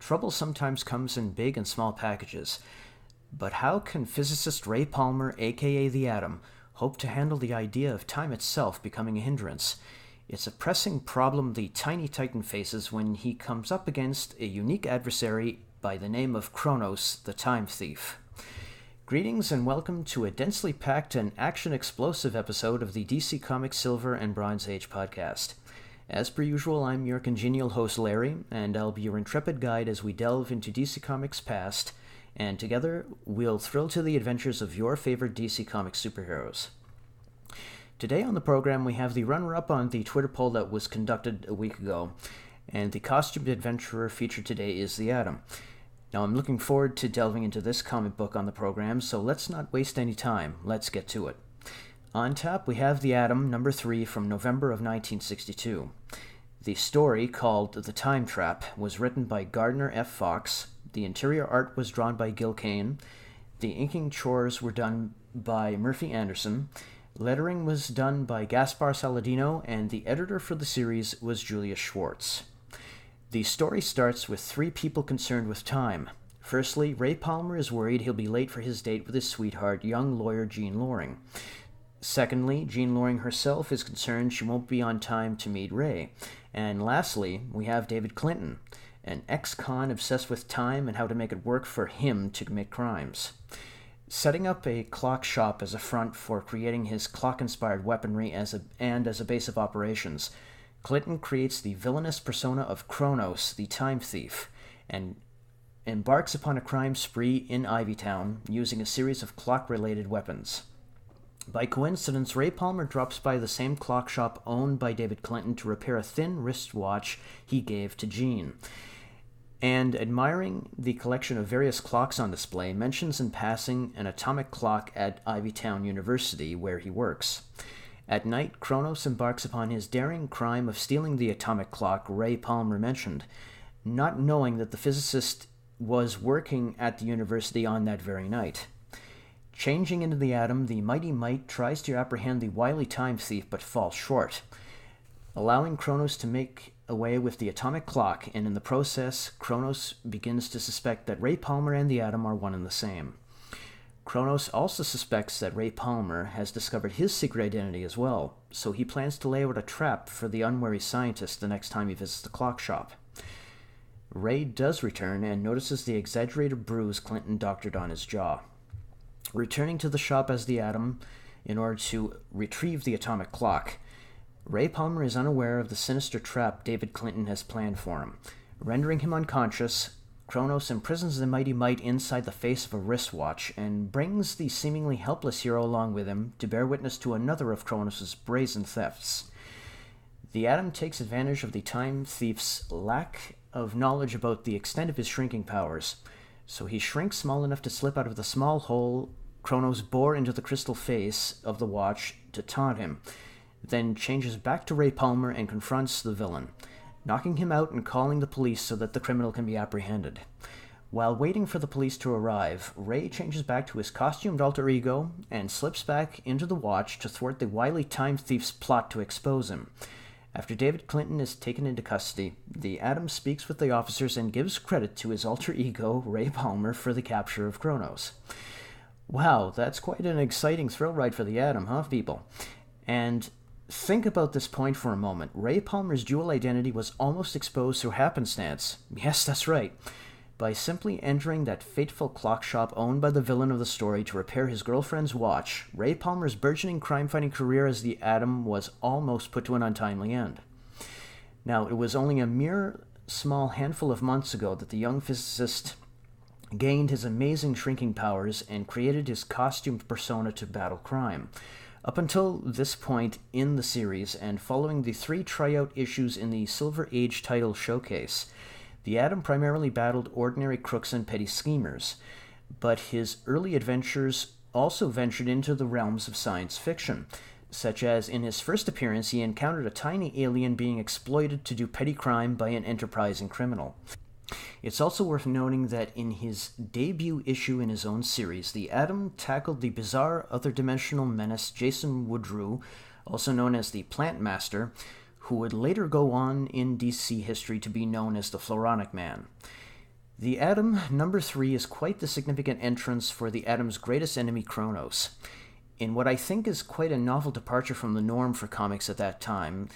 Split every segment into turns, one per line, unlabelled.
Trouble sometimes comes in big and small packages. But how can physicist Ray Palmer, aka the Atom, hope to handle the idea of time itself becoming a hindrance? It's a pressing problem the tiny Titan faces when he comes up against a unique adversary by the name of Chronos, the Time Thief. Greetings and welcome to a densely packed and action-explosive episode of the DC Comics Silver and Bronze Age podcast. As per usual, I'm your congenial host Larry, and I'll be your intrepid guide as we delve into DC Comics' past, and together we'll thrill to the adventures of your favorite DC Comics superheroes. Today on the program we have the runner-up on the Twitter poll that was conducted a week ago, and the costumed adventurer featured today is the Atom. Now I'm looking forward to delving into this comic book on the program, so let's not waste any time. Let's get to it. On top, we have The Atom, number 3 from November of 1962. The story, called The Time Trap, was written by Gardner F. Fox. The interior art was drawn by Gil Kane. The inking chores were done by Murphy Anderson. Lettering was done by Gaspar Saladino, and the editor for the series was Julius Schwartz. The story starts with 3 people concerned with time. Firstly, Ray Palmer is worried he'll be late for his date with his sweetheart, young lawyer Jean Loring. Secondly, Jean Loring herself is concerned she won't be on time to meet Ray. And lastly, we have David Clinton, an ex-con obsessed with time and how to make it work for him to commit crimes. Setting up a clock shop as a front for creating his clock-inspired weaponry as a base of operations, Clinton creates the villainous persona of Chronos, the time thief, and embarks upon a crime spree in Ivytown using a series of clock-related weapons. By coincidence, Ray Palmer drops by the same clock shop owned by David Clinton to repair a thin wristwatch he gave to Jean. And admiring the collection of various clocks on display, mentions in passing an atomic clock at Ivytown University, where he works. At night, Chronos embarks upon his daring crime of stealing the atomic clock Ray Palmer mentioned, not knowing that the physicist was working at the university on that very night. Changing into the Atom, the Mighty Might tries to apprehend the wily time thief but falls short, allowing Chronos to make away with the atomic clock, and in the process, Chronos begins to suspect that Ray Palmer and the Atom are one and the same. Chronos also suspects that Ray Palmer has discovered his secret identity as well, so he plans to lay out a trap for the unwary scientist the next time he visits the clock shop. Ray does return and notices the exaggerated bruise Clinton doctored on his jaw. Returning to the shop as the Atom in order to retrieve the atomic clock, Ray Palmer is unaware of the sinister trap David Clinton has planned for him. Rendering him unconscious, Chronos imprisons the Mighty Might inside the face of a wristwatch and brings the seemingly helpless hero along with him to bear witness to another of Chronos' brazen thefts. The Atom takes advantage of the time thief's lack of knowledge about the extent of his shrinking powers, so he shrinks small enough to slip out of the small hole Chronos bore into the crystal face of the watch to taunt him, then changes back to Ray Palmer and confronts the villain, knocking him out and calling the police so that the criminal can be apprehended. While waiting for the police to arrive, Ray changes back to his costumed alter ego and slips back into the watch to thwart the wily time thief's plot to expose him. After David Clinton is taken into custody, the Atom speaks with the officers and gives credit to his alter ego, Ray Palmer, for the capture of Chronos. Wow, that's quite an exciting thrill ride for the Atom, huh, people? And think about this point for a moment. Ray Palmer's dual identity was almost exposed through happenstance. Yes, that's right. By simply entering that fateful clock shop owned by the villain of the story to repair his girlfriend's watch, Ray Palmer's burgeoning crime-fighting career as the Atom was almost put to an untimely end. Now, it was only a mere small handful of months ago that the young physicist gained his amazing shrinking powers and created his costumed persona to battle crime. Up until this point in the series, and following the 3 tryout issues in the Silver Age title showcase, the Atom primarily battled ordinary crooks and petty schemers, but his early adventures also ventured into the realms of science fiction, such as in his first appearance he encountered a tiny alien being exploited to do petty crime by an enterprising criminal. It's also worth noting that in his debut issue in his own series, the Atom tackled the bizarre other-dimensional menace Jason Woodrue, also known as the Plant Master, who would later go on in DC history to be known as the Floronic Man. The atom, number 3, is quite the significant entrance for the atom's greatest enemy, Chronos. In what I think is quite a novel departure from the norm for comics at that time,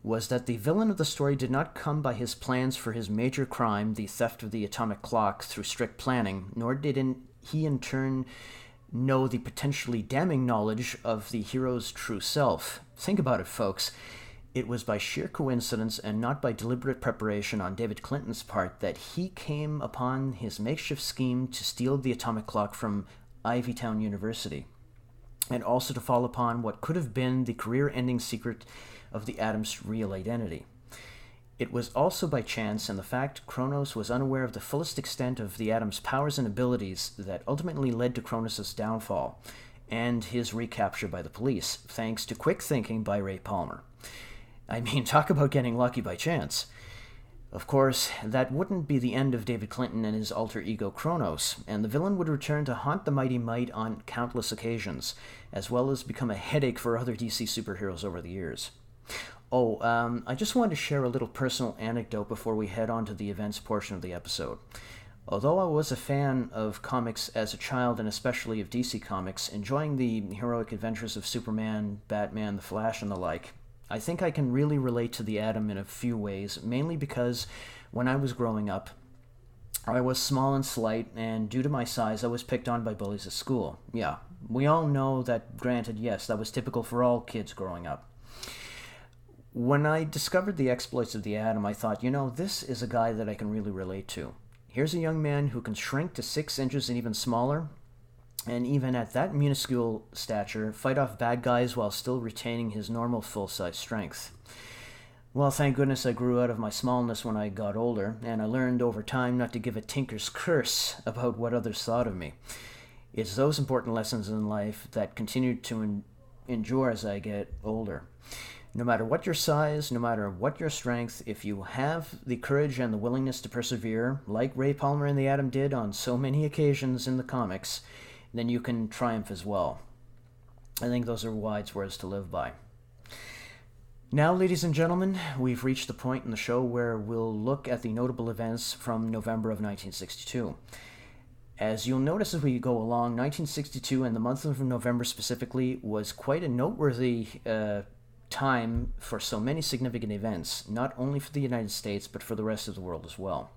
was that the villain of the story did not come by his plans for his major crime, the theft of the atomic clock, through strict planning, nor did he in turn know the potentially damning knowledge of the hero's true self. Think about it, folks. It was by sheer coincidence and not by deliberate preparation on David Clinton's part that he came upon his makeshift scheme to steal the atomic clock from Ivytown University, and also to fall upon what could have been the career-ending secret of the Atom's real identity. It was also by chance and the fact Chronos was unaware of the fullest extent of the Atom's powers and abilities that ultimately led to Chronos' downfall and his recapture by the police, thanks to quick thinking by Ray Palmer. I mean, talk about getting lucky by chance. Of course, that wouldn't be the end of David Clinton and his alter ego Chronos, and the villain would return to haunt the Mighty Might on countless occasions, as well as become a headache for other DC superheroes over the years. I just wanted to share a little personal anecdote before we head on to the events portion of the episode. Although I was a fan of comics as a child, and especially of DC Comics, enjoying the heroic adventures of Superman, Batman, The Flash, and the like, I think I can really relate to the Atom in a few ways, mainly because when I was growing up, I was small and slight, and due to my size, I was picked on by bullies at school. Yeah, we all know that, granted, yes, that was typical for all kids growing up. When I discovered the exploits of the Atom, I thought, this is a guy that I can really relate to. Here's a young man who can shrink to 6 inches and even smaller, and even at that minuscule stature, fight off bad guys while still retaining his normal full-size strength. Well, thank goodness I grew out of my smallness when I got older, and I learned over time not to give a tinker's curse about what others thought of me. It's those important lessons in life that continue to endure as I get older. No matter what your size, no matter what your strength, if you have the courage and the willingness to persevere, like Ray Palmer and the Atom did on so many occasions in the comics, then you can triumph as well. I think those are wise words to live by. Now, ladies and gentlemen, we've reached the point in the show where we'll look at the notable events from November of 1962. As you'll notice as we go along, 1962 and the month of November specifically was quite a noteworthy time for so many significant events, not only for the United States, but for the rest of the world as well.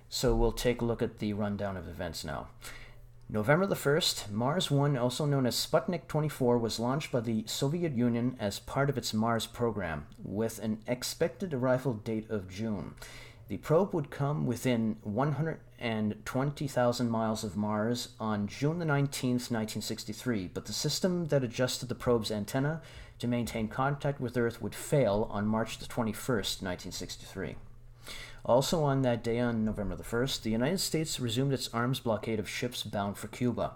So we'll take a look at the rundown of events now. November the 1st, Mars 1, also known as Sputnik 24, was launched by the Soviet Union as part of its Mars program, with an expected arrival date of June. The probe would come within 120,000 miles of Mars on June the 19th, 1963, but the system that adjusted the probe's antenna to maintain contact with Earth would fail on March the 21st, 1963. Also on that day, on November the 1st, the United States resumed its arms blockade of ships bound for Cuba,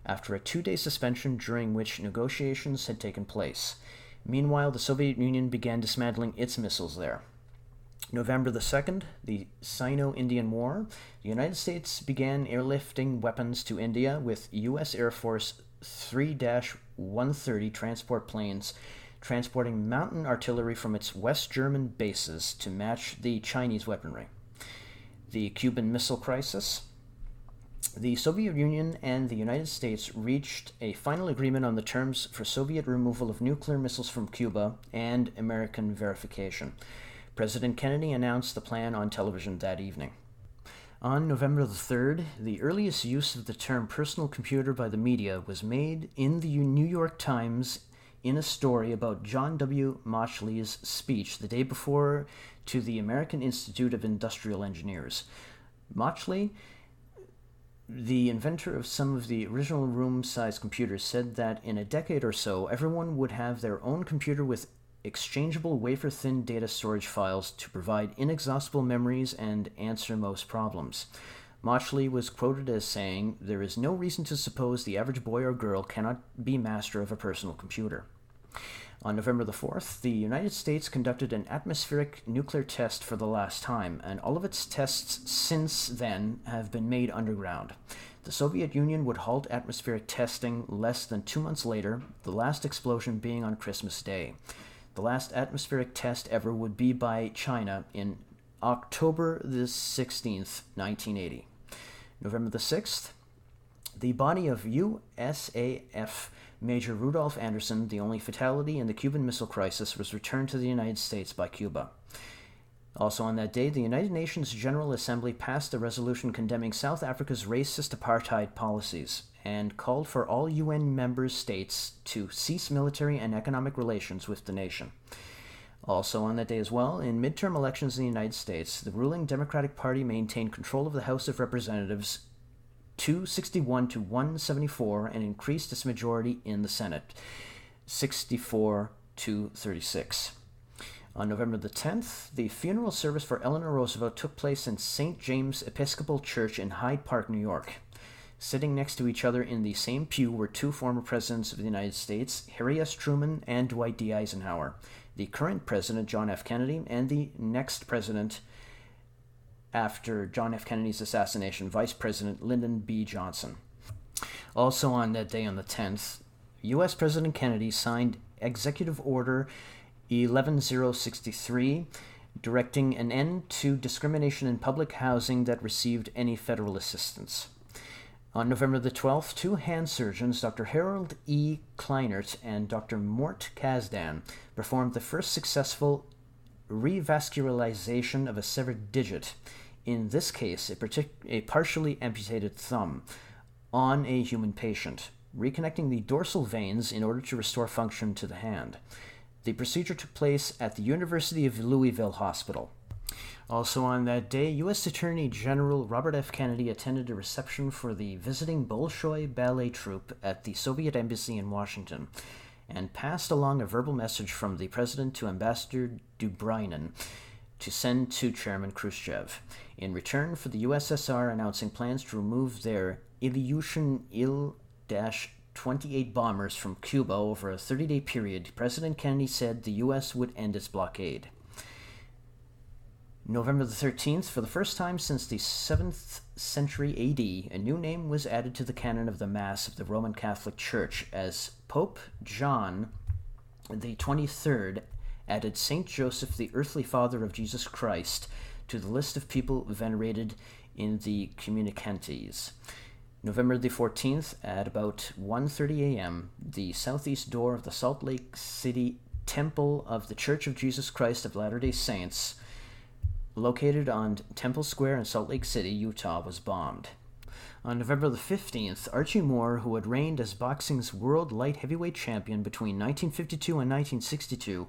after a 2-day suspension during which negotiations had taken place. Meanwhile, the Soviet Union began dismantling its missiles there. November the 2nd, the Sino-Indian War, the United States began airlifting weapons to India with U.S. Air Force 3-130 transport planes transporting mountain artillery from its West German bases to match the Chinese weaponry. The Cuban Missile Crisis. The Soviet Union and the United States reached a final agreement on the terms for Soviet removal of nuclear missiles from Cuba and American verification. President Kennedy announced the plan on television that evening. On November the 3rd, the earliest use of the term personal computer by the media was made in the New York Times in a story about John W. Mauchly's speech the day before to the American Institute of Industrial Engineers. Mauchly, the inventor of some of the original room-sized computers, said that in a decade or so, everyone would have their own computer with exchangeable wafer-thin data storage files to provide inexhaustible memories and answer most problems. Mauchly was quoted as saying, "There is no reason to suppose the average boy or girl cannot be master of a personal computer." On November the 4th, the United States conducted an atmospheric nuclear test for the last time, and all of its tests since then have been made underground. The Soviet Union would halt atmospheric testing less than 2 months later, the last explosion being on Christmas Day. The last atmospheric test ever would be by China in October the 16th, 1980. November the 6th, the body of USAF Major Rudolph Anderson, the only fatality in the Cuban Missile Crisis, was returned to the United States by Cuba. Also on that day, the United Nations General Assembly passed a resolution condemning South Africa's racist apartheid policies and called for all UN member states to cease military and economic relations with the nation. Also on that day as well, in midterm elections in the United States, the ruling Democratic Party maintained control of the House of Representatives 261 to 174 and increased its majority in the Senate 64 to 36. On November the 10th, the funeral service for Eleanor Roosevelt took place in St. James Episcopal Church in Hyde Park, New York. Sitting next to each other in the same pew were two former presidents of the United States, Harry S. Truman and Dwight D. Eisenhower, the current president, John F. Kennedy, and the next president after John F. Kennedy's assassination, Vice President Lyndon B. Johnson. Also on that day, on the 10th, U.S. President Kennedy signed Executive Order 11063, directing an end to discrimination in public housing that received any federal assistance. On November the 12th, two hand surgeons, Dr. Harold E. Kleinert and Dr. Mort Kazdan, performed the first successful revascularization of a severed digit, in this case a partially amputated thumb, on a human patient, reconnecting the dorsal veins in order to restore function to the hand. The procedure took place at the University of Louisville Hospital. Also on that day, U.S. Attorney General Robert F. Kennedy attended a reception for the visiting Bolshoi ballet troupe at the Soviet Embassy in Washington and passed along a verbal message from the President to Ambassador Dubrynin to send to Chairman Khrushchev, in return for the USSR announcing plans to remove their Ilyushin Il-28 bombers from Cuba over a 30-day period. President Kennedy said the U.S. would end its blockade. November the 13th, for the first time since the 7th century AD, a new name was added to the canon of the Mass of the Roman Catholic Church as Pope John the 23rd added Saint Joseph, the earthly father of Jesus Christ, to the list of people venerated in the Communicantes. November the 14th, at about 1:30 a.m., the southeast door of the Salt Lake City Temple of the Church of Jesus Christ of Latter-day Saints, located on Temple Square in Salt Lake City, Utah, was bombed. On November the 15th, Archie Moore, who had reigned as boxing's world light heavyweight champion between 1952 and 1962,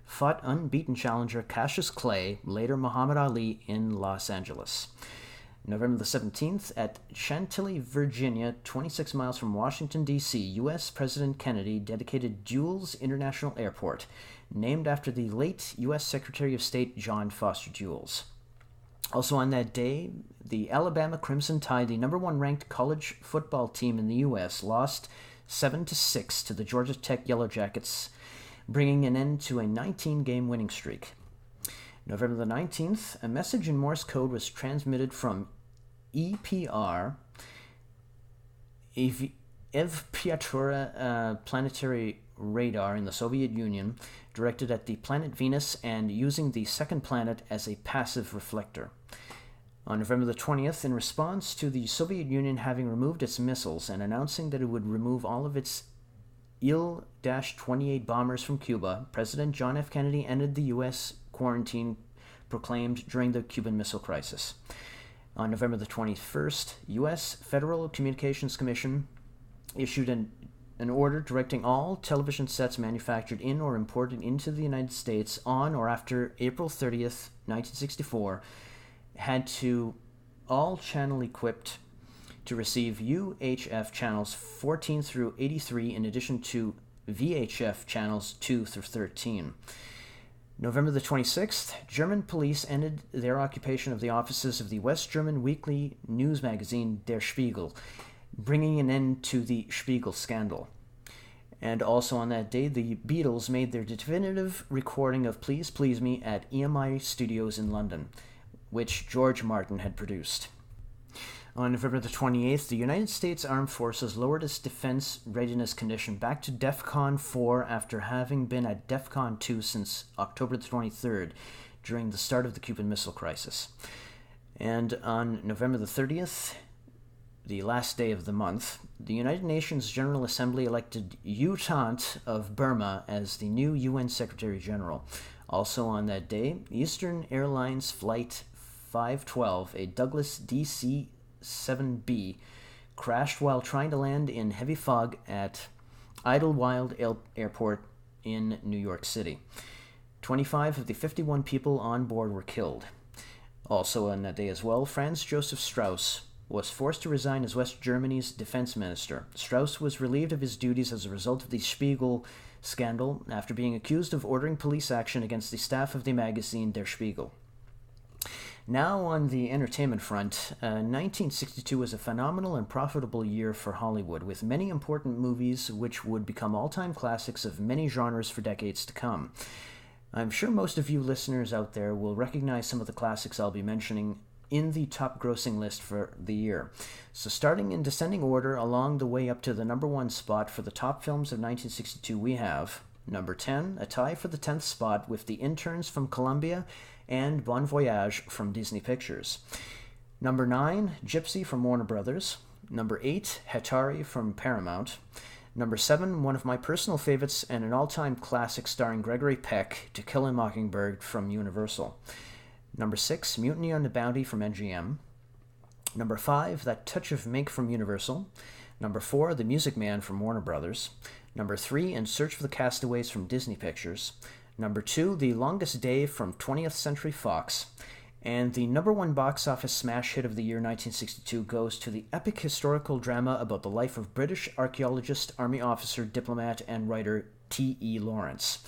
fought unbeaten challenger Cassius Clay, later Muhammad Ali, in Los Angeles. November the 17th, at Chantilly, Virginia, 26 miles from Washington, D.C., U.S. President Kennedy dedicated Dulles International Airport, named after the late U.S. Secretary of State John Foster Dulles. Also on that day, the Alabama Crimson Tide, the number one ranked college football team in the U.S., lost 7-6 to the Georgia Tech Yellow Jackets, bringing an end to a 19-game winning streak. November the 19th, a message in Morse code was transmitted from EPR, Evpiatura planetary radar in the Soviet Union, directed at the planet Venus and using the second planet as a passive reflector. On November the 20th, in response to the Soviet Union having removed its missiles and announcing that it would remove all of its Il-28 bombers from Cuba, President John F. Kennedy ended the U.S. quarantine proclaimed during the Cuban Missile Crisis. On November the 21st, U.S. Federal Communications Commission issued an order directing all television sets manufactured in or imported into the United States on or after April 30th, 1964, had to all channel equipped to receive UHF channels 14 through 83 in addition to VHF channels 2 through 13. November the 26th, German police ended their occupation of the offices of the West German weekly news magazine Der Spiegel, bringing an end to the Spiegel scandal. And also on that day, the Beatles made their definitive recording of Please Please Me at EMI Studios in London, which George Martin had produced. On November the 28th, the United States Armed Forces lowered its defense readiness condition back to DEFCON 4 after having been at DEFCON 2 since October the 23rd, during the start of the Cuban Missile Crisis. And on November the 30th, the last day of the month, the United Nations General Assembly elected U Thant of Burma as the new UN Secretary General. Also on that day, Eastern Airlines Flight 512, a Douglas DC-7B, crashed while trying to land in heavy fog at Idlewild Airport in New York City. 25 of the 51 people on board were killed. Also on that day as well, Franz Josef Strauss was forced to resign as West Germany's defense minister. Strauss was relieved of his duties as a result of the Spiegel scandal after being accused of ordering police action against the staff of the magazine Der Spiegel. Now on the entertainment front, 1962 was a phenomenal and profitable year for Hollywood, with many important movies which would become all-time classics of many genres for decades to come. I'm sure most of you listeners out there will recognize some of the classics I'll be mentioning in the top grossing list for the year. So starting in descending order along the way up to the number 1 spot for the top films of 1962, we have number 10, a tie for the 10th spot with The Interns from Columbia and Bon Voyage from Disney Pictures. Number 9, Gypsy from Warner Brothers. Number 8, Hatari from Paramount. Number 7, one of my personal favorites and an all-time classic starring Gregory Peck, To Kill a Mockingbird from Universal. Number 6, Mutiny on the Bounty from MGM. Number 5, That Touch of Mink from Universal. Number 4, The Music Man from Warner Brothers. Number 3, In Search for the Castaways from Disney Pictures. Number 2, The Longest Day from 20th Century Fox. And the number 1 box office smash hit of the year 1962 goes to the epic historical drama about the life of British archaeologist, army officer, diplomat, and writer T.E. Lawrence.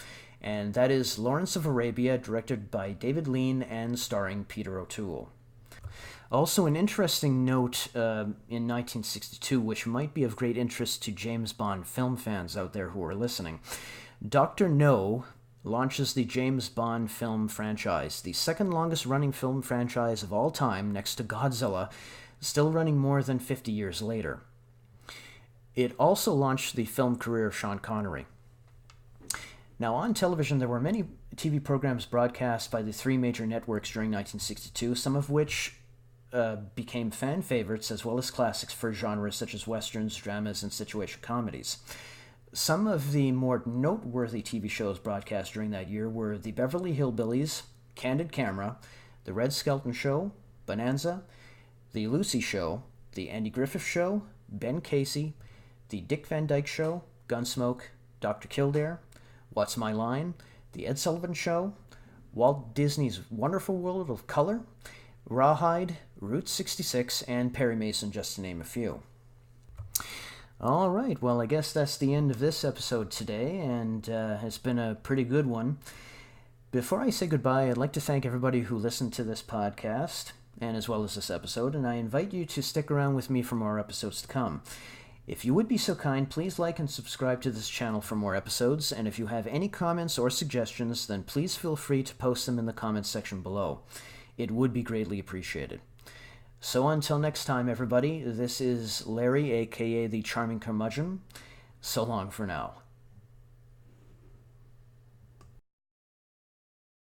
And that is Lawrence of Arabia, directed by David Lean and starring Peter O'Toole. Also, an interesting note in 1962, which might be of great interest to James Bond film fans out there who are listening. Dr. No launches the James Bond film franchise, the second longest running film franchise of all time next to Godzilla, still running more than 50 years later. It also launched the film career of Sean Connery. Now, on television, there were many TV programs broadcast by the 3 major networks during 1962, some of which became fan favorites as well as classics for genres such as westerns, dramas, and situation comedies. Some of the more noteworthy TV shows broadcast during that year were The Beverly Hillbillies, Candid Camera, The Red Skelton Show, Bonanza, The Lucy Show, The Andy Griffith Show, Ben Casey, The Dick Van Dyke Show, Gunsmoke, Dr. Kildare, What's My Line, The Ed Sullivan Show, Walt Disney's Wonderful World of Color, Rawhide, Route 66, and Perry Mason, just to name a few. All right, well, I guess that's the end of this episode today, and it's been a pretty good one. Before I say goodbye, I'd like to thank everybody who listened to this podcast, and as well as this episode, and I invite you to stick around with me for more episodes to come. If you would be so kind, please like and subscribe to this channel for more episodes, and if you have any comments or suggestions, then please feel free to post them in the comments section below. It would be greatly appreciated. So until next time, everybody, this is Larry, aka the Charming Curmudgeon. So long for now.